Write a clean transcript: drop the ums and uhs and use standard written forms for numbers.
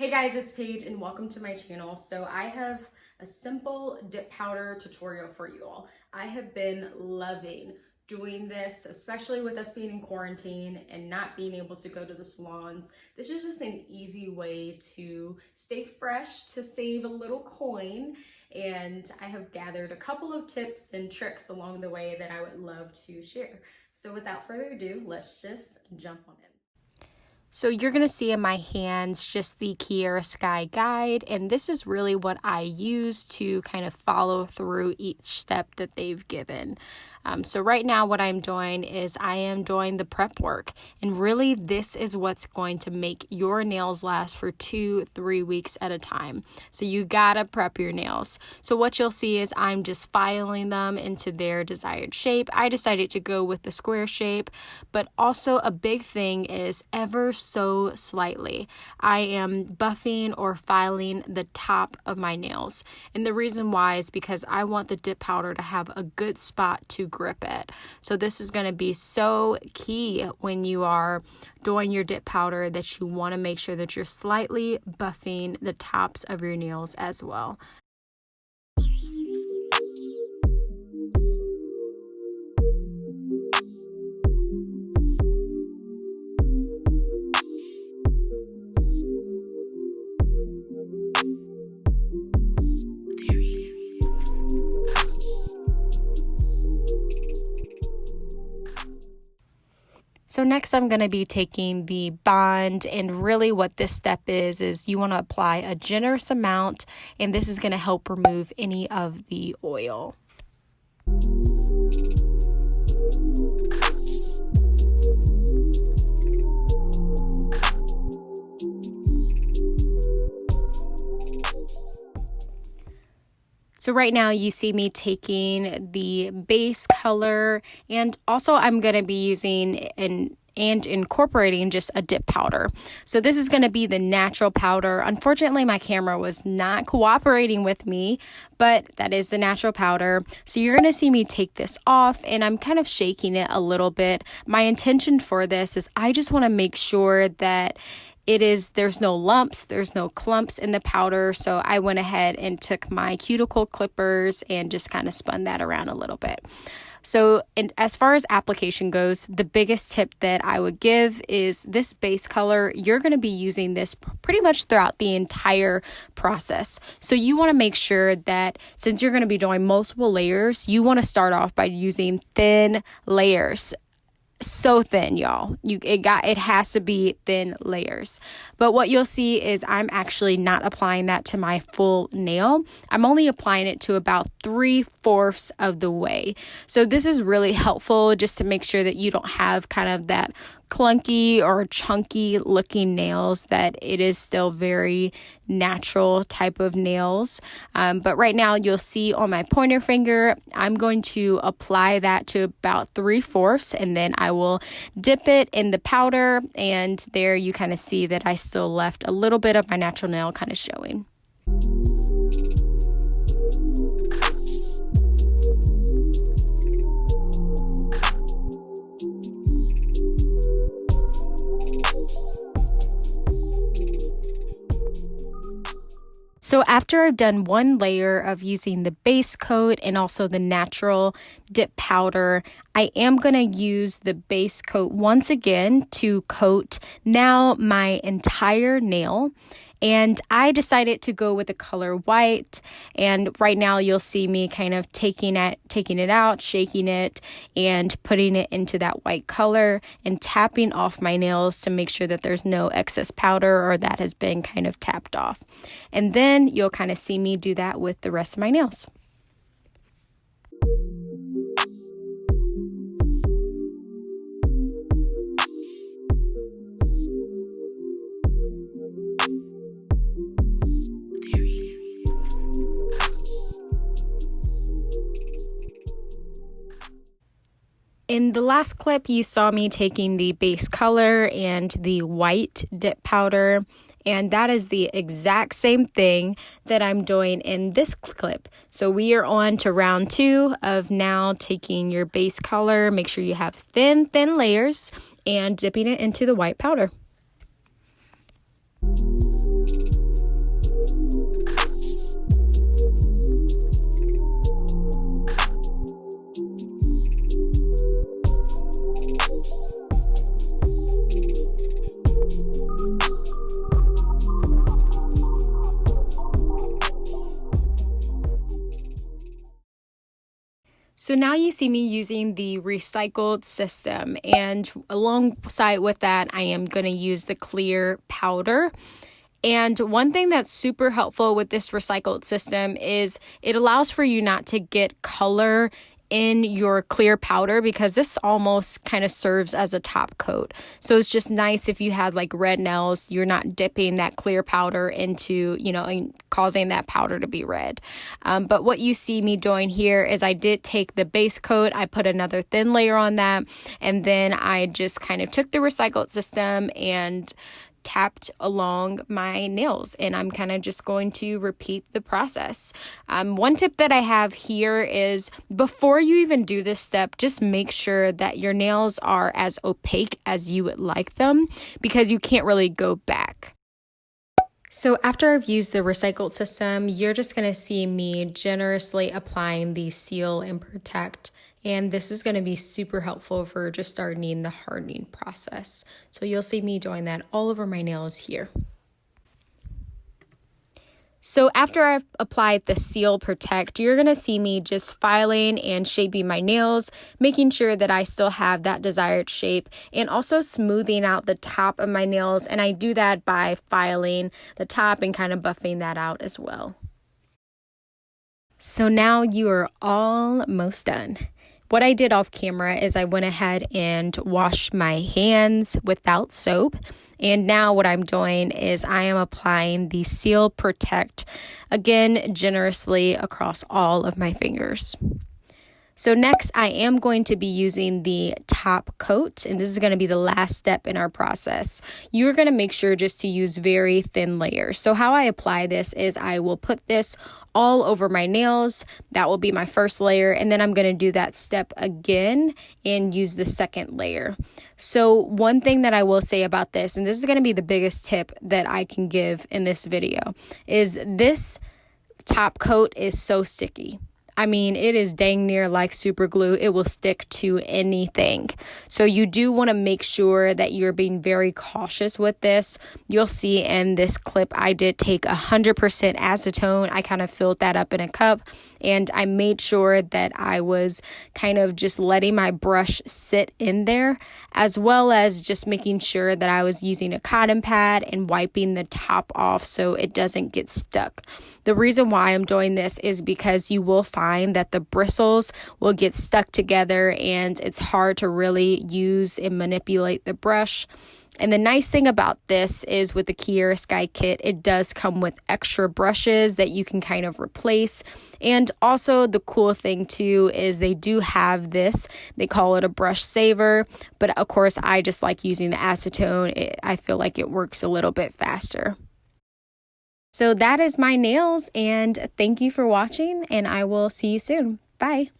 Hey guys, it's Paige and welcome to my channel. So I have a simple dip powder tutorial for you all. I have been loving doing this, especially with us being in quarantine and not being able to go to the salons. This is just an easy way to stay fresh, to save a little coin. And I have gathered a couple of tips and tricks along the way that I would love to share. So without further ado, let's just jump on in. So you're going to see in my hands just the Kiara Sky guide, and this is really what I use to kind of follow through each step that they've given. So right now what I'm doing is I am doing the prep work, and really this is what's going to make your nails last for 2-3 weeks at a time. So you gotta prep your nails. So what you'll see is I'm just filing them into their desired shape. I decided to go with the square shape, but also a big thing is ever so slightly I am buffing or filing the top of my nails. And the reason why is because I want the dip powder to have a good spot to grip it. So this is going to be so key when you are doing your dip powder, that you want to make sure that you're slightly buffing the tops of your nails as well. So next I'm going to be taking the bond, and really what this step is you want to apply a generous amount, and this is going to help remove any of the oil. So right now you see me taking the base color, and also I'm going to be using and incorporating just a dip powder. So this is going to be the natural powder. Unfortunately, my camera was not cooperating with me, but that is the natural powder. So you're going to see me take this off, and I'm kind of shaking it a little bit. My intention for this is I just want to make sure that there's no lumps, there's no clumps in the powder. So I went ahead and took my cuticle clippers and just kind of spun that around a little bit. So as far as application goes, the biggest tip that I would give is this base color. You're going to be using this pretty much throughout the entire process. So you want to make sure that since you're going to be doing multiple layers, you want to start off by using thin layers. So thin, y'all. It has to be thin layers. But what you'll see is I'm actually not applying that to my full nail. I'm only applying it to about 3/4 of the way. So this is really helpful just to make sure that you don't have kind of that clunky or chunky looking nails, that it is still very natural type of nails. But right now you'll see on my pointer finger, I'm going to apply that to about 3/4, and then I will dip it in the powder, and there you kind of see that I still left a little bit of my natural nail kind of showing. So after I've done one layer of using the base coat and also the natural dip powder, I am going to use the base coat once again to coat now my entire nail. And I decided to go with the color white, and right now you'll see me kind of taking it out, shaking it, and putting it into that white color and tapping off my nails to make sure that there's no excess powder or that has been kind of tapped off. And then you'll kind of see me do that with the rest of my nails. In the last clip, you saw me taking the base color and the white dip powder, and that is the exact same thing that I'm doing in this clip. So we are on to round 2 of now taking your base color. Make sure you have thin layers and dipping it into the white powder. So now you see me using the recycled system, and alongside with that, I am going to use the clear powder. And one thing that's super helpful with this recycled system is it allows for you not to get color in your clear powder, because this almost kind of serves as a top coat. So it's just nice if you had like red nails, you're not dipping that clear powder into, and causing that powder to be red. But what you see me doing here is I did take the base coat, I put another thin layer on that, and then I just kind of took the recycled system and tapped along my nails, and I'm kind of just going to repeat the process. One tip that I have here is before you even do this step, just make sure that your nails are as opaque as you would like them, because you can't really go back. So after I've used the recycled system, you're just going to see me generously applying the seal and protect. And this is going to be super helpful for just starting the hardening process. So you'll see me doing that all over my nails here. So after I've applied the seal protect, you're going to see me just filing and shaping my nails, making sure that I still have that desired shape, and also smoothing out the top of my nails. And I do that by filing the top and kind of buffing that out as well. So now you are almost done. What I did off camera is I went ahead and washed my hands without soap. And now what I'm doing is I am applying the Seal Protect, again, generously across all of my fingers. So next, I am going to be using the top coat, and this is going to be the last step in our process. You're going to make sure just to use very thin layers. So how I apply this is I will put this all over my nails. That will be my first layer, and then I'm going to do that step again and use the second layer. So one thing that I will say about this, and this is going to be the biggest tip that I can give in this video, is this top coat is so sticky. I mean, it is dang near like super glue. It will stick to anything. So you do want to make sure that you're being very cautious with this. You'll see in this clip, I did take 100% acetone. I kind of filled that up in a cup, and I made sure that I was kind of just letting my brush sit in there, as well as just making sure that I was using a cotton pad and wiping the top off so it doesn't get stuck. The reason why I'm doing this is because you will find that the bristles will get stuck together, and it's hard to really use and manipulate the brush. And the nice thing about this is with the Kiara Sky kit, it does come with extra brushes that you can kind of replace. And also the cool thing too is they do have this, they call it a brush saver, but of course I just like using the acetone. I feel like it works a little bit faster. So that is my nails, and thank you for watching, and I will see you soon. Bye.